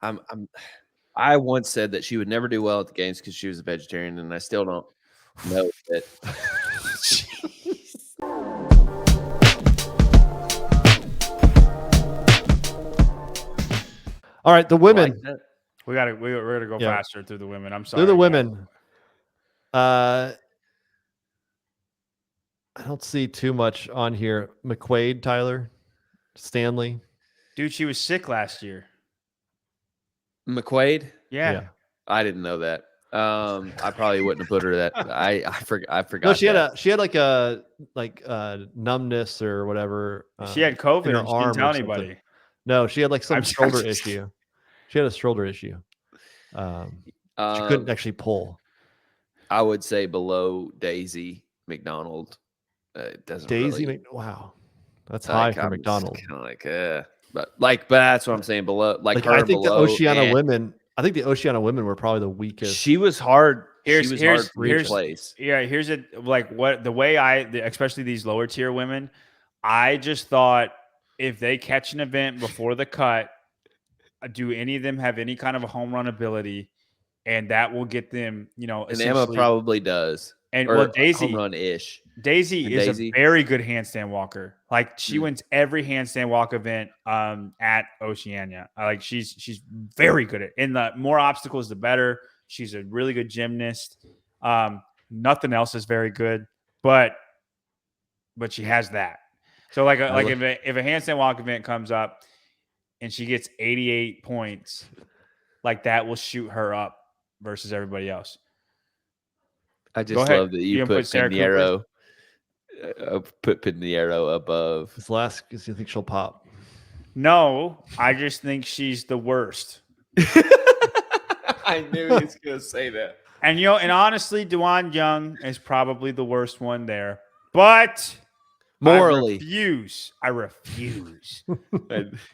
I once said that she would never do well at the games because she was a vegetarian, and I still don't know that. All right, the women. Like that. We're gonna go Yeah. faster through the women. I'm sorry. Through the guys. women. I don't see too much on here. McQuaid, Tyler, Stanley. Dude, she was sick last year. McQuaid? Yeah. I didn't know that. I probably wouldn't have put her that. I forgot. No, she that. had like a numbness or whatever. She had COVID in her and she didn't arm tell or something. anybody. No, she had like some I'm shoulder just- issue. She had a shoulder issue. She couldn't actually pull. I would say below Daisy McDonald. It doesn't Daisy, really, wow, that's high for McDonald. Kind of but that's what I'm saying. Below, like her, I think below, the Oceania women. I think the Oceania women were probably the weakest. She was hard. She was hard to here's replace. Yeah, here's it. Like what the way especially these lower tier women, I just thought if they catch an event before the cut, do any of them have any kind of a home run ability, and that will get them, And Emma probably does. And or well, Daisy home run ish. Daisy is a very good handstand walker. Like she wins every handstand walk event at Oceania. Like she's very good at it. And the more obstacles, the better. She's a really good gymnast. Nothing else is very good, but she has that. So if a handstand walk event comes up and she gets 88 points, like that will shoot her up versus everybody else. I just love that you put Pinheiro. Put Pinheiro above. This last, because you think she'll pop? No, I just think she's the worst. I knew he was going to say that. And honestly, Dewan Young is probably the worst one there. But morally, I refuse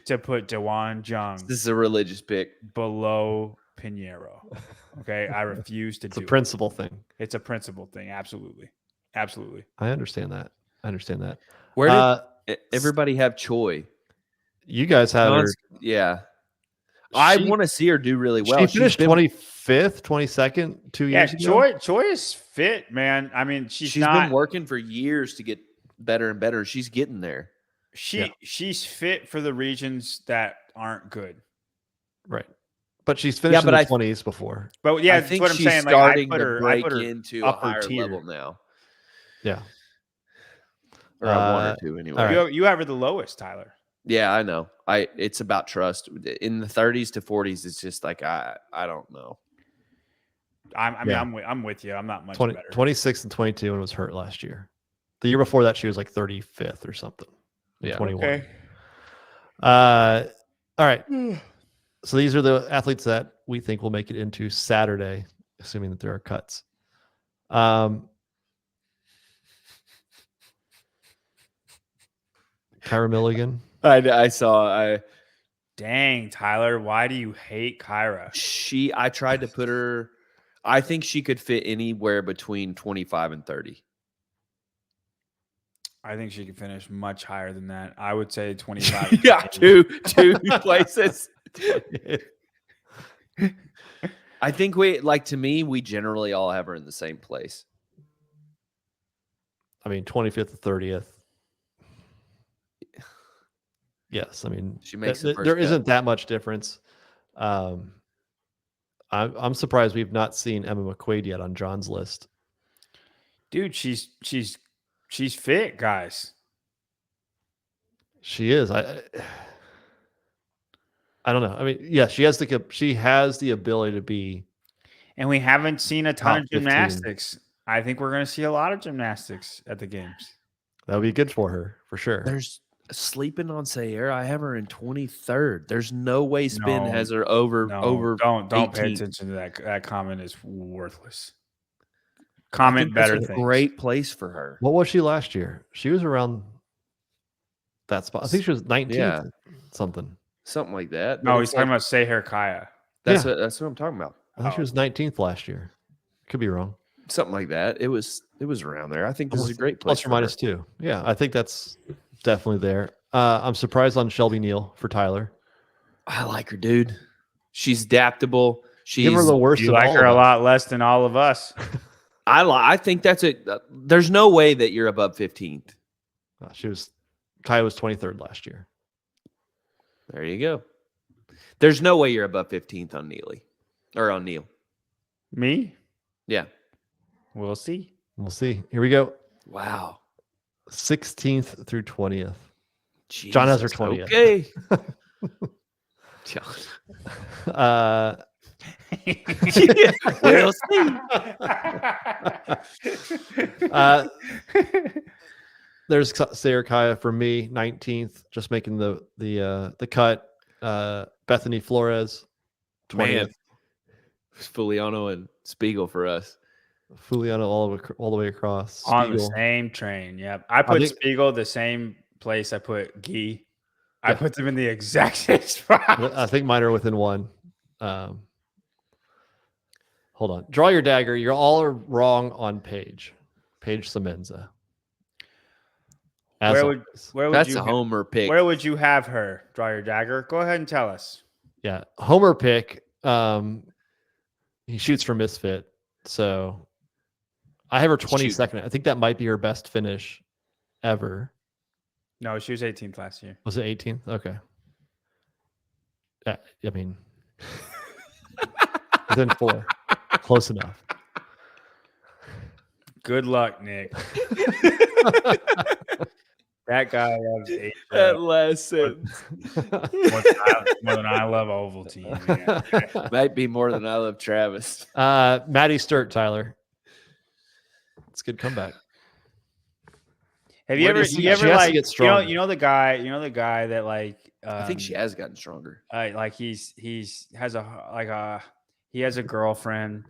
to put Dewan Young. This is a religious pick below Pinheiro. Okay, I refuse to do it. It's a principle thing. It's a principle thing. Absolutely. I understand that. Where did everybody have Choi? You guys have her. Yeah. I want to see her do really well. She finished 25th, 22nd 2 years ago. Choi is fit, man. I mean, she's been working for years to get better and better. She's getting there. She's fit for the regions that aren't good. Right. But she's finished in the 20s before. But yeah, I think that's what I'm she's saying. starting like, to break into a higher level now. Yeah. Or a 1 or 2 anyway. Right. You have her the lowest, Tyler. Yeah, I know. It's about trust. In the 30s to 40s, it's just like I don't know. I'm with you. I'm not much better. 26 and 22 and was hurt last year. The year before that, she was like 35th or something. Yeah. 21. Okay. All right. So these are the athletes that we think will make it into Saturday, assuming that there are cuts. Kyra Milligan. I saw. Dang, Tyler, why do you hate Kyra? I tried to put her. I think she could fit anywhere between 25 and 30. I think she could finish much higher than that. I would say 25. Yeah, two places. I think we generally all have her in the same place. I mean, 25th to 30th. Yes, I mean, she makes there isn't that much difference. I'm surprised we've not seen Emma McQuaid yet on John's list. Dude, she's fit, guys. She is. I don't know. I mean, yeah, she has the ability to be. And we haven't seen a ton of gymnastics. I think we're going to see a lot of gymnastics at the games. That would be good for her, for sure. There's sleeping on Sayre. I have her in 23rd. There's no way Spin has her over. Don't 18. pay attention to that. That comment is worthless. Comment better things. Great place for her. What was she last year? She was around that spot. I think she was 19th. Yeah. Something like that. No, he's talking about Sayre Kaya. That's what I'm talking about. I think she was 19th last year. Could be wrong. Something like that. It was around there. I think this is a great place. Plus or minus 2. Yeah, I think that's definitely there. I'm surprised on Shelby Neal for Tyler. I like her, dude. She's adaptable. Give her the worst. You like her a lot less than all of us. I think that's it. There's no way that you're above 15th. Kaya was 23rd last year. There you go. There's no way you're above 15th on Neely or on Neil. Me? Yeah. We'll see. We'll see. Here we go. Wow. 16th through 20th. Jesus. John has her 20th. Okay. We'll see. There's Sarah Kaya for me, 19th, just making the cut. Bethany Flores, 20th. Fuliano and Spiegel for us. Fuliano all the way across. On the same train. Yep. I put Spiegel the same place I put Guy. I put them in the exact same spot. I think mine are within one. Hold on. Draw your dagger. You're all wrong on Paige Semenza. Where would That's you a homer pick. Where would you have her? Draw your dagger. Go ahead and tell us. Yeah, homer pick. He shoots for misfit, so I have her 22nd. I think that might be her best finish ever. No, she was 18th last year. Was it 18th? Okay. I mean, within 4, close enough. Good luck, Nick. That guy loves Asia. That last sentence. More than I love Ovaltine. Might be more than I love Travis. Maddie Sturt, Tyler. It's a good comeback. Have you ever like you know the guy that like I think she has gotten stronger. Like he has a girlfriend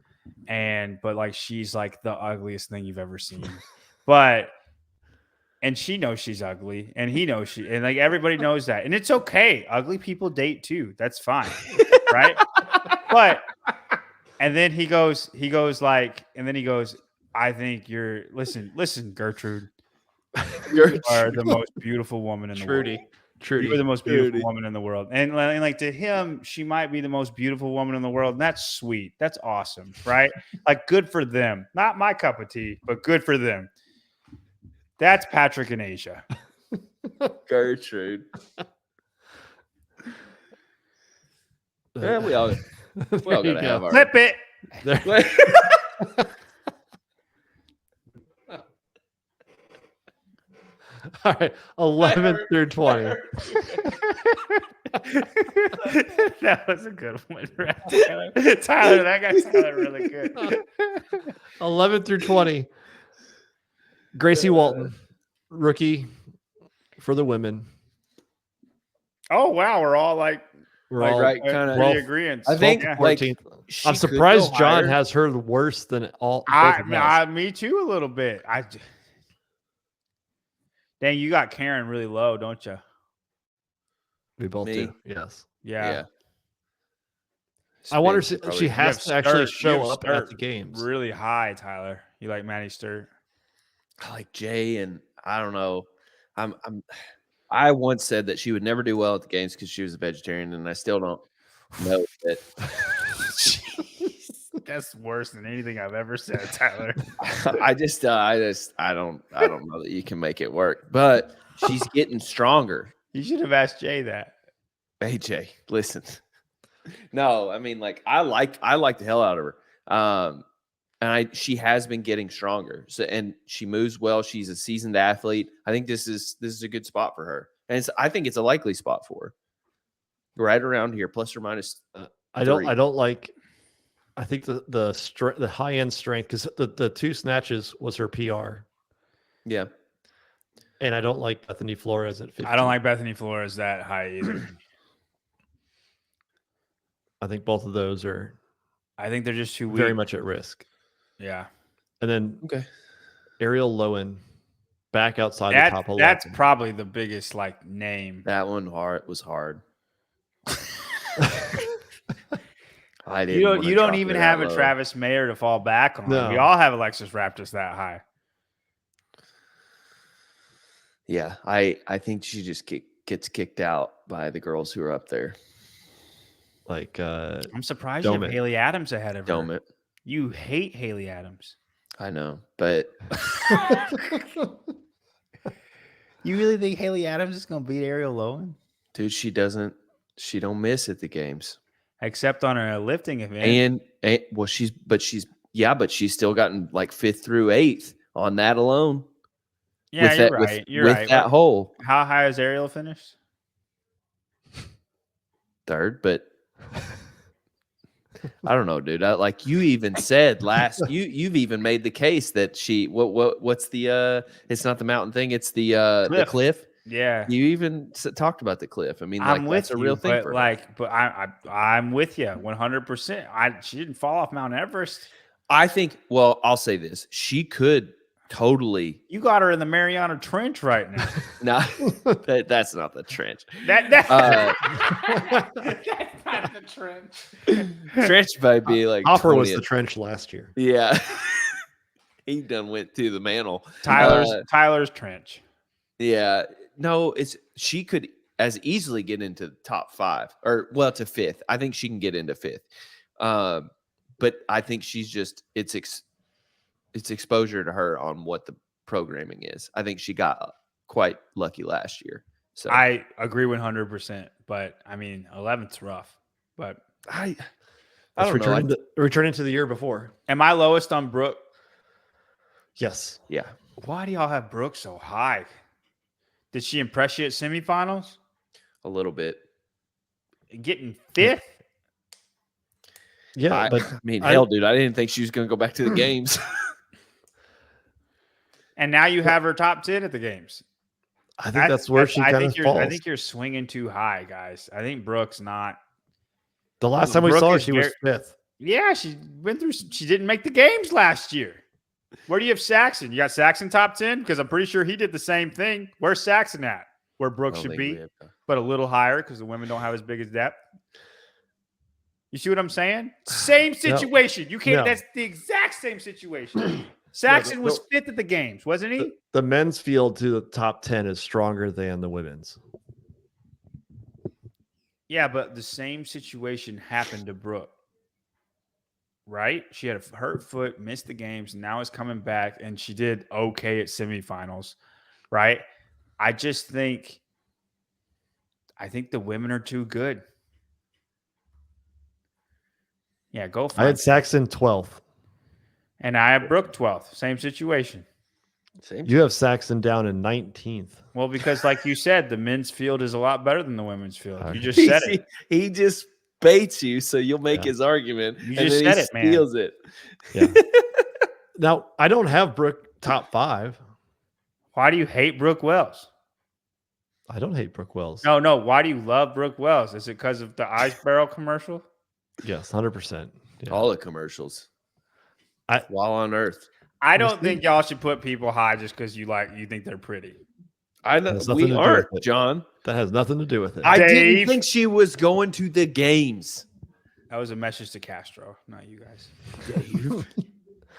but like she's like the ugliest thing you've ever seen. And she knows she's ugly, and he knows and like everybody knows that, and it's okay. Ugly people date too. That's fine, right? But and then he goes, I think listen, Gertrude, you are the most beautiful woman in the world. Trudy, you're the most beautiful woman in the world, and like to him, she might be the most beautiful woman in the world. And that's sweet. That's awesome, right? Like good for them. Not my cup of tea, but good for them. That's Patrick and Asia. Gertrude. Yeah, we all gotta have our flip it. All right, 11 through 20. That was a good one, right? Tyler, that guy sounded really good. 11 through 20. Gracie Walton, rookie for the women. Oh wow, we're all right, kind of agreeing. I think 14th. I'm surprised John has her worse than all. Me too, a little bit. Dang, you got Karen really low, don't you? We both do. Yes. Yeah. I wonder if she has to actually show up at the games. Really high, Tyler. You like Maddie Sturt? I like Jay, and I don't know. I once said that she would never do well at the games because she was a vegetarian, and I still don't know that. That's worse than anything I've ever said, Tyler. I don't know that you can make it work, but she's getting stronger. You should have asked Jay that. Hey Jay, listen. No, I mean, like I like the hell out of her. And she has been getting stronger. So, and she moves well. She's a seasoned athlete. I think this is a good spot for her. And I think it's a likely spot for her. Right around here, plus or minus. I don't like. I think the high end strength, because the 2 snatches was her PR. Yeah. And I don't like Bethany Flores at 15. I don't like Bethany Flores that high either. I think both of those are. I think they're just too weak. Very much at risk. Yeah. And then Ariel Lowen back outside the top 11. That's probably the biggest like name. That one was hard. You don't even have a Travis Mayer to fall back on. No. We all have Alexis Raptis that high. Yeah, I think she just gets kicked out by the girls who are up there. like I'm surprised you have Domit. Haley Adams ahead of her. Domit. You hate Haley Adams. I know, but You really think Haley Adams is going to beat Ariel Lowen? dude, she don't miss at the games. Except on a lifting event. And well, she's still gotten like 5th through 8th on that alone. Yeah, with you're that, right. You're with right. that hole. How high has Ariel finished? 3rd, but I don't know, dude. Like you even said you've even made the case that what's the it's not the mountain thing, it's the cliff. Yeah, you even talked about the cliff. I mean, I'm with that's a real thing for her. But I'm with you 100%. She didn't fall off Mount Everest. I think. Well, I'll say this: she could totally. You got her in the Mariana Trench right now. No, that's not the trench. That's not the trench. Trench might be like Hopper was the trench last year. Yeah, he done went to the mantle. Tyler's trench. Yeah, no, she could as easily get into the top 5 or to 5th. I think she can get into 5th. But I think she's just it's exposure to her on what the programming is. I think she got quite lucky last year. So I agree 100%. But I mean, 11th's rough. But I don't know. Returning to the year before. Am I lowest on Brooke? Yes. Yeah. Why do y'all have Brooke so high? Did she impress you at semifinals? A little bit. Getting 5th? Yeah, but I mean, hell, dude, I didn't think she was going to go back to the games. And now you have her top 10 at the games. I think that's where she kind of falls. I think you're swinging too high, guys. I think Brooke's not. The last time we saw her, she was 5th. Yeah, she went through. She didn't make the games last year. Where do you have Saxon? You got Saxon top 10? Because I'm pretty sure he did the same thing. Where's Saxon at? Where Brooke should be, but a little higher because the women don't have as big as depth. You see what I'm saying? Same situation. No. You can't. No. That's the exact same situation. Saxon was 5th at the games, wasn't he? The men's field to the top 10 is stronger than the women's. Yeah, but the same situation happened to Brooke. Right? She had a hurt foot, missed the games, and now is coming back, and she did okay at semifinals. Right? I think the women are too good. Yeah, go for it. I had Saxon 12th. And I have Brooke 12th. Same situation. You have Saxon down in 19th. Well, because like you said, the men's field is a lot better than the women's field. Okay. You just said it. He just baits you, so you'll make his argument. You just said it, man. Steals it. Yeah. Now, I don't have Brooke top 5. Why do you hate Brooke Wells? I don't hate Brooke Wells. No. Why do you love Brooke Wells? Is it because of the ice barrel commercial? Yes, 100%. Yeah. All the commercials. While on Earth. I don't think y'all should put people high just because you think they're pretty. I know we aren't, John. That has nothing to do with it. I didn't think she was going to the games. That was a message to Castro, not you guys. Dave.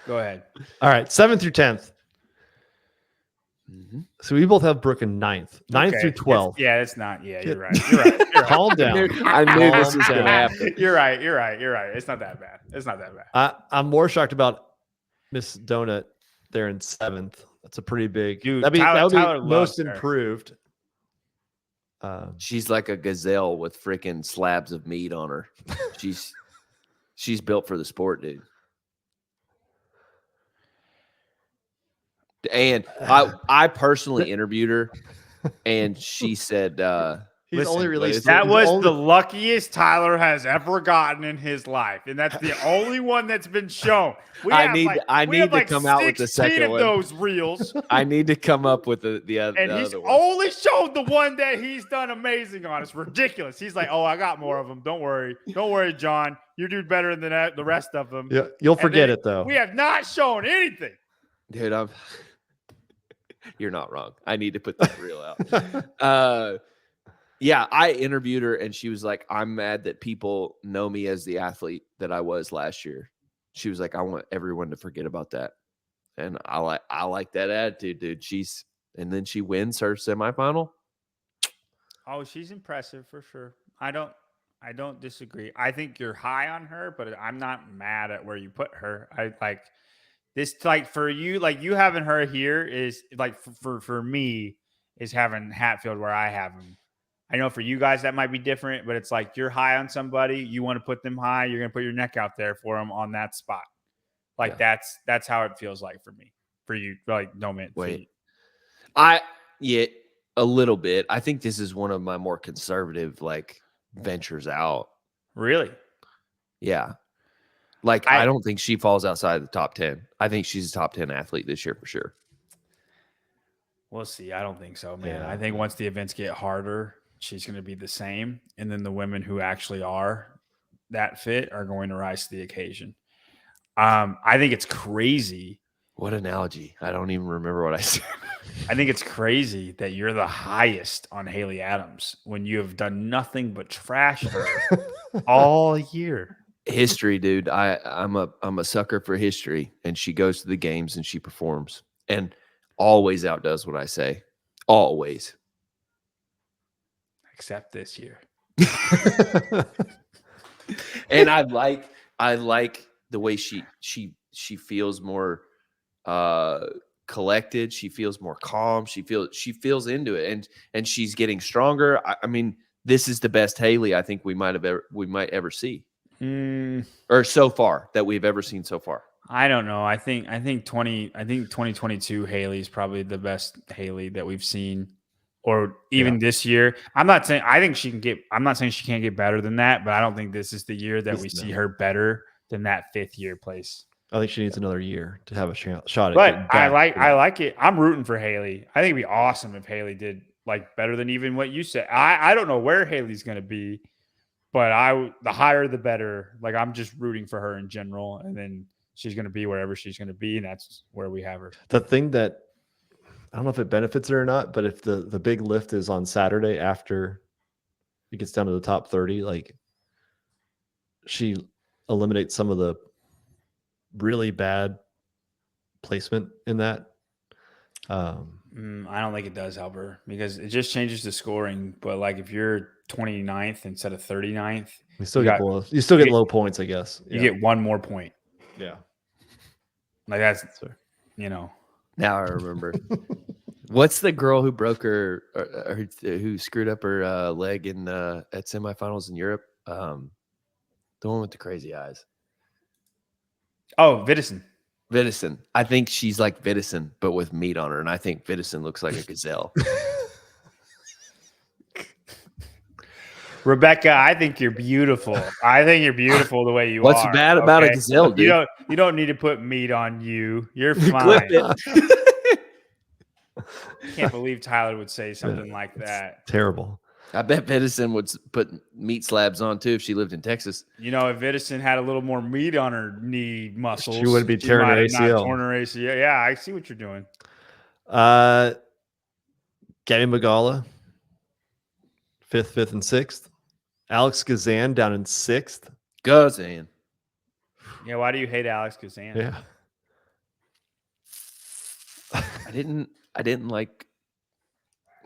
Go ahead. All right, 7th through 10th. Mm-hmm. So we both have Brooke in 9th. 9th through 12th. It's not. Yeah, you're right. You're right. Calm down. I knew this was going to happen. You're right. It's not that bad. I'm more shocked about Miss Donut there in 7th. That's a pretty big. Dude, that would be most improved. She's like a gazelle with freaking slabs of meat on her. She's built for the sport, dude. And I personally interviewed her, and she said, he's only released. That was the luckiest Tyler has ever gotten in his life, and that's the only one that's been shown. I need to come out with the second one. Those reels. I need to come up with the other. And he's only showed the one that he's done amazing on. It's ridiculous. He's like, "Oh, I got more of them. Don't worry, John. You do better than the rest of them." Yeah, you'll forget it though. We have not shown anything, dude. You're not wrong. I need to put that reel out. Yeah, I interviewed her and she was like, I'm mad that people know me as the athlete that I was last year. She was like, I want everyone to forget about that. And I like that attitude, dude. And then she wins her semifinal. Oh, she's impressive for sure. I don't I don't disagree. I think you're high on her, but I'm not mad at where you put her. I like this. Like for you, like you having her here is like for me is having Hatfield where I have him. I know for you guys that might be different, but it's like you're high on somebody, you want to put them high, you're gonna put your neck out there for them on that spot. Like that's how it feels like for me. For you, like no man. Wait, yeah, a little bit. I think this is one of my more conservative like ventures out. Really? Yeah. Like I don't think she falls outside the top 10. I think she's a top 10 athlete this year for sure. We'll see. I don't think so, man. Yeah. I think once the events get harder, she's going to be the same. And then the women who actually are that fit are going to rise to the occasion. I think it's crazy. What analogy? I don't even remember what I said. I think it's crazy that you're the highest on Haley Adams when you have done nothing but trash her all year. History, dude. I'm a sucker for history, and she goes to the games and she performs and always outdoes what I say. Always. Except this year. And I like the way she feels more collected. She feels more calm. She feels into it, and she's getting stronger. I mean, this is the best Haley I think we might ever see, or so far that we've ever seen so far. I don't know. I think 2022 Haley is probably the best Haley that we've seen, or even this year. I'm not saying I'm not saying she can't get better than that, but I don't think this is the year that we see her better than that 5th year place. I think she needs another year to have a shot at But getting back. I like it. I'm rooting for Haley. I think it'd be awesome if Haley did like better than even what you said. I don't know where Haley's going to be, but the higher the better. Like I'm just rooting for her in general, and then she's going to be wherever she's going to be, and that's where we have her. The thing that I don't know if it benefits her or not, but if the big lift is on Saturday after it gets down to the top 30, like she eliminates some of the really bad placement in that. I don't think it does help her because it just changes the scoring. But like if you're 29th instead of 39th, you still get low points, I guess. You get one more point. Yeah. Like that's Now I remember. What's the girl who broke her or who screwed up her leg in at semifinals in Europe? The one with the crazy eyes. Oh, Vidison. I think she's like Vidison, but with meat on her, and I think Vidison looks like a gazelle. Rebecca, I think you're beautiful. I think you're beautiful the way you are. What's bad about a gazelle, dude? You don't need to put meat on you. You're fine. I can't believe Tyler would say something like that. Terrible. I bet Vidison would put meat slabs on too if she lived in Texas. You know, if Vidison had a little more meat on her knee muscles, she wouldn't be tearing her ACL. Torn her ACL. Yeah, I see what you're doing. Gabby Magala, 5th, and 6th. Alex Kazan down in 6th. Kazan. Yeah, why do you hate Alex Kazan? Yeah. I didn't like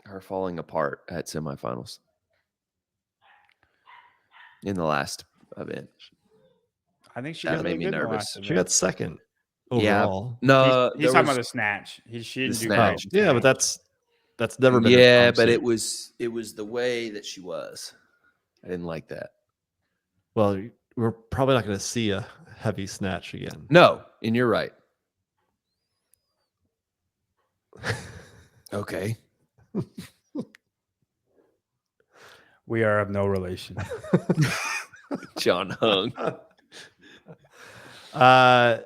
her falling apart at semifinals in the last event. I think she that made me nervous. She got 2nd overall. Yeah. No, he's talking about the snatch. She didn't do snatch. Yeah, but that's never been. Yeah, but it was the way that she was. I didn't like that. Well, we're probably not going to see a heavy snatch again. No, and you're right. Okay. We are of no relation. John hung. I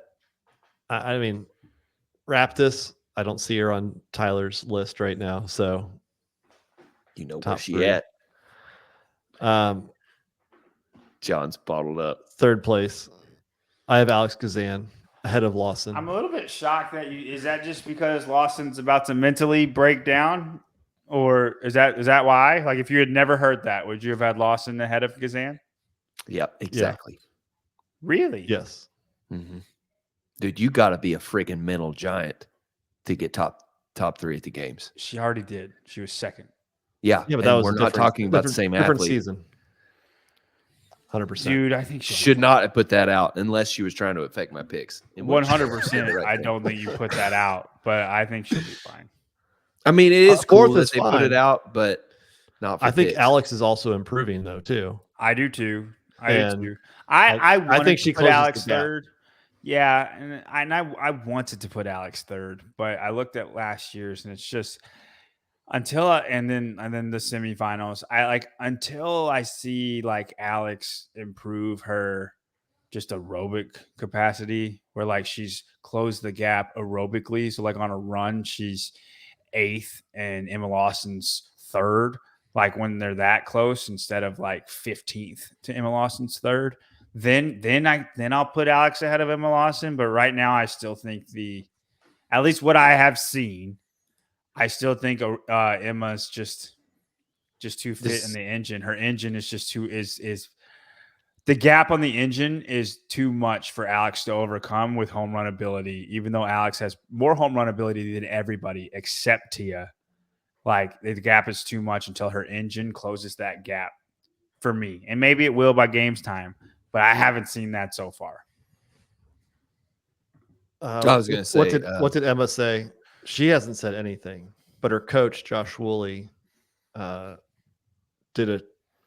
mean, Raptis, I don't see her on Tyler's list right now, so you know where she at. John's bottled up. 3rd place. I have Alex Kazan ahead of Lawson. I'm a little bit shocked that is that just because Lawson's about to mentally break down, or is that why? Like, if you had never heard that, would you have had Lawson ahead of Kazan? Yep, exactly. Yeah. Really? Yes. Mm-hmm. Dude, you got to be a friggin' mental giant to get top 3 at the games. She already did. She was 2nd. Yeah, but that was we're not talking about the same different athlete. season. 100%. Dude, I think she'll Should not have put that out unless she was trying to affect my picks. in which- 100%. I don't think you put that out, but I think she'll be fine. I mean, it is Fourth cool is that they put it fine. out, but not for I think picks. Alex is also improving though too. I do too. And I I think she put closes Alex the gap. third. Yeah, and I wanted to put Alex third, but I looked at last year's and it's just and then the semifinals. Until I see like Alex improve her just aerobic capacity, where like she's closed the gap aerobically. So like on a run, she's 8th and Emma Lawson's 3rd. Like when they're that close instead of like 15th to Emma Lawson's 3rd, then I'll put Alex ahead of Emma Lawson. But right now, I still think at least what I have seen, I still think Emma's just too fit in the engine. Her engine is just is the gap on the engine is too much for Alex to overcome with home run ability, even though Alex has more home run ability than everybody except Tia. Like the gap is too much until her engine closes that gap for me. And maybe it will by games time, but I haven't seen that so far. I was going to say, what did Emma say? She hasn't said anything, but her coach Josh Woolley did a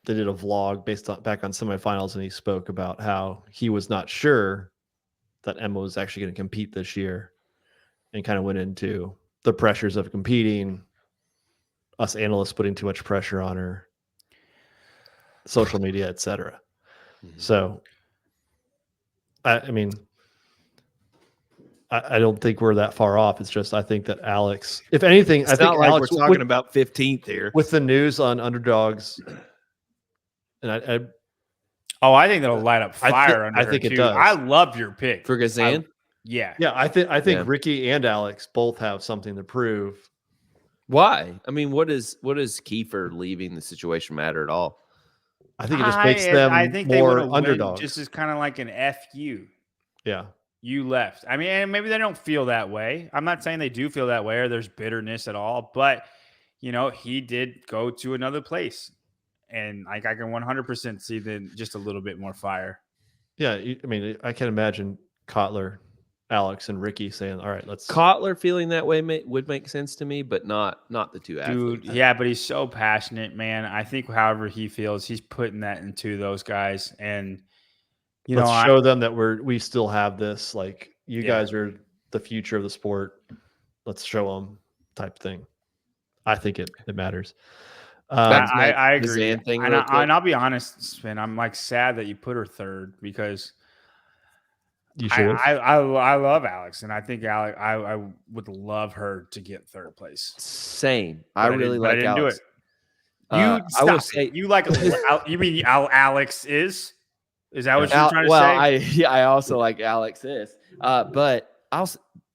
vlog back on semifinals, and he spoke about how he was not sure that Emma was actually going to compete this year, and kind of went into the pressures of competing, us analysts putting too much pressure on her, social media, etc. So, I mean, I don't think we're that far off. It's just I think that Alex, if anything, it's I think not like Alex we're talking about 15th here with the news on underdogs, and I think that'll light up fire under her think too. it does. I love your pick for Gazan. Yeah. I think Ricky and Alex both have something to prove. Why? I mean, what does Kiefer leaving the situation matter at all? I think it just makes them more underdogs. Just as kind of like an FU. Yeah. You left. I mean, and maybe they don't feel that way. I'm not saying they do feel that way or there's bitterness at all, but he did go to another place. And like I can 100% see then just a little bit more fire. Yeah, I mean, I can imagine Kotler, Alex, and Ricky saying, "All right, let's." Kotler feeling that way would make sense to me, but not the two athletes. Dude, yeah, but he's so passionate, man. I think however he feels, he's putting that into those guys, and let's show them that we still have this. Like you guys are the future of the sport. Let's show them, type thing. I think it matters. I agree. Thing and I'll be honest, Spin. I'm like sad that you put her third because you should. I love Alex, and I think I would love her to get third place. Same. I really like Alex. Do it. You stop. I will say you like. You mean Alex is? Is that what you're trying to say? I also like Alex is. But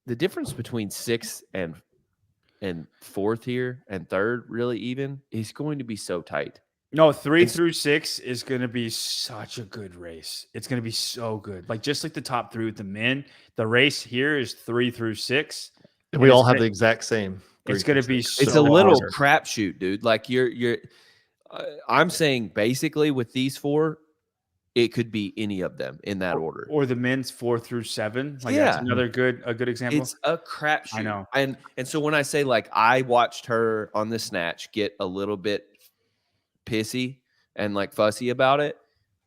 the difference between 6th and 4th here and 3rd really even is going to be so tight. No, 3 through 6 is going to be such a good race. It's going to be so good. Like just like the top 3 with the men, the race here is 3 through 6. And we all have the exact same. It's going to be so it's a little crapshoot, dude. Like you're I'm saying basically with these 4, it could be any of them in that order, or the men's 4 through 7. Like that's another good example. It's a crapshoot. I know, and so when I say like I watched her on the snatch get a little bit pissy and like fussy about it,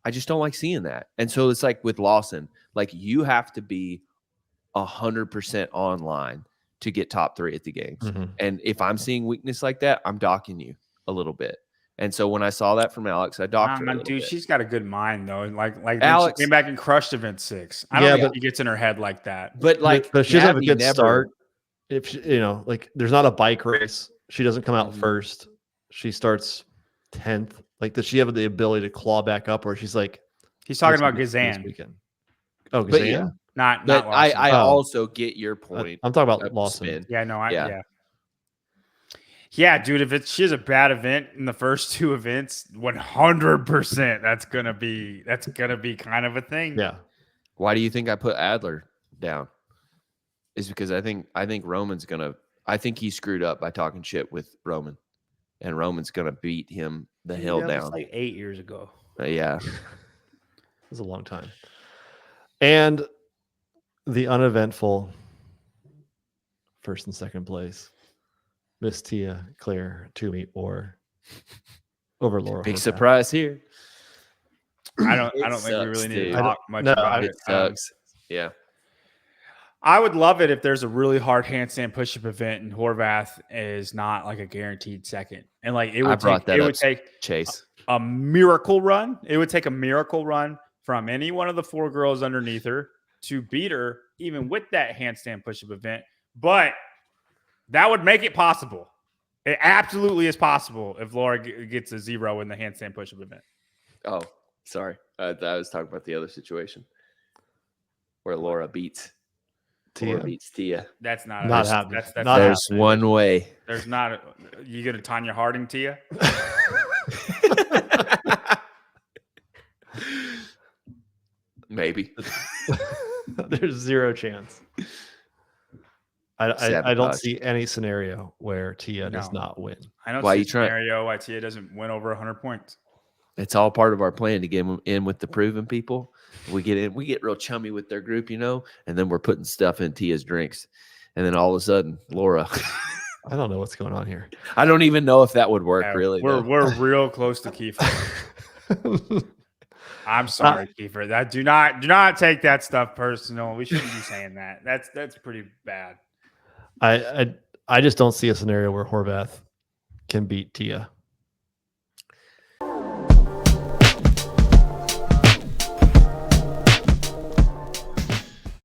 I just don't like seeing that. And so it's like with Lawson, like you have to be 100% online to get top 3 at the games. Mm-hmm. And if I'm seeing weakness like that, I'm docking you a little bit. And so when I saw that from Alex, I docked her. Dude, she's got a good mind though. Like Alex she came back and crushed event 6. I don't think she gets in her head like that. But like, but she doesn't have a good start. If she, like, there's not a bike race. She doesn't come out first. She starts 10th. Like, does she have the ability to claw back up, or she's like? He's talking about Gazan. Oh, Gazan. Not Lawson. I also get your point. I'm talking about Lawson. Yeah, no, Yeah, dude, if she has a bad event in the first 2 events, 100% that's gonna be kind of a thing. Yeah. Why do you think I put Adler down? Is because I think Roman's I think he screwed up by talking shit with Roman, and Roman's gonna beat him the hell down. Like 8 years ago. Yeah. was a long time. And the uneventful first and second place, Miss Tia-Clair Toomey or over Laura. Big Horvath. surprise here. I don't It think we sucks, really need to dude. talk much No, about It it. sucks. Yeah. I would love it if there's a really hard handstand push-up event and Horvath is not like a guaranteed second. And like it would take Chase. a miracle run. It would take a miracle run from any one of the 4 girls underneath her to beat her, even with that handstand push-up event. But that would make it possible. It absolutely is possible if Laura gets a 0 in the handstand push-up event. Oh, sorry. I was talking about the other situation where Laura beats Tia. That's not happening. That's Not There's happening. one way. There's not. You gonna Tanya Harding Tia? Maybe. There's zero chance. I don't Sabotage. see any scenario where Tia does No. not win. I don't Why see you a trying- scenario why Tia doesn't win over 100 points. It's all part of our plan to get them in with the proven people. We get real chummy with their group, and then we're putting stuff in Tia's drinks. And then all of a sudden, Laura. I don't know what's going on here. I don't even know if that would work, Yeah, really. We're real close to Kiefer. I'm sorry, Kiefer. That do not take that stuff personal. We shouldn't be saying that. That's pretty bad. I just don't see a scenario where Horvath can beat Tia.